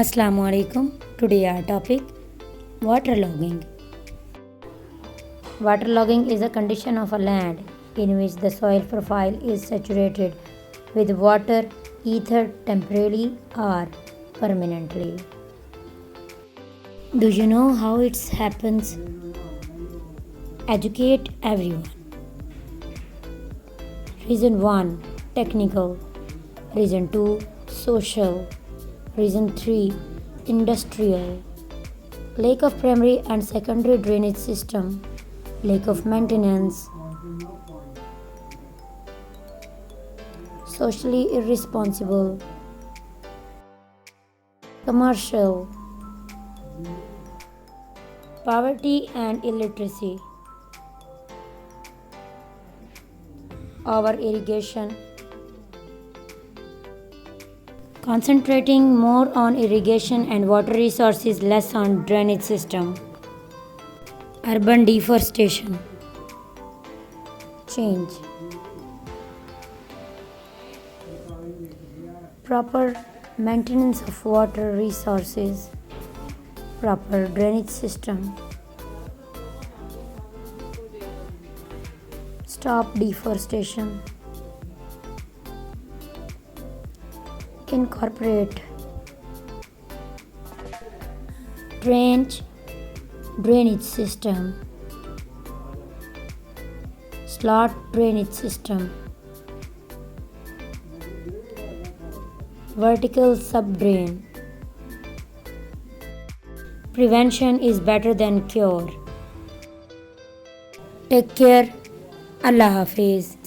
Assalamu alaikum. Today our topic waterlogging. Waterlogging is a condition of a land in which the soil profile is saturated with water either temporarily or permanently. Do you know how it happens? Educate everyone. Reason 1 technical, reason 2 social, reason 3 industrial, lack of primary and secondary drainage system, lack of maintenance, socially irresponsible, commercial, poverty and illiteracy, over irrigation. Concentrating more on irrigation and water resources, less on drainage system. Urban deforestation. Change. Proper maintenance of water resources. Proper drainage system. Stop deforestation. Incorporate drainage system, slot drainage system, vertical subdrain. Prevention is better than cure. Take care. Allah Hafiz.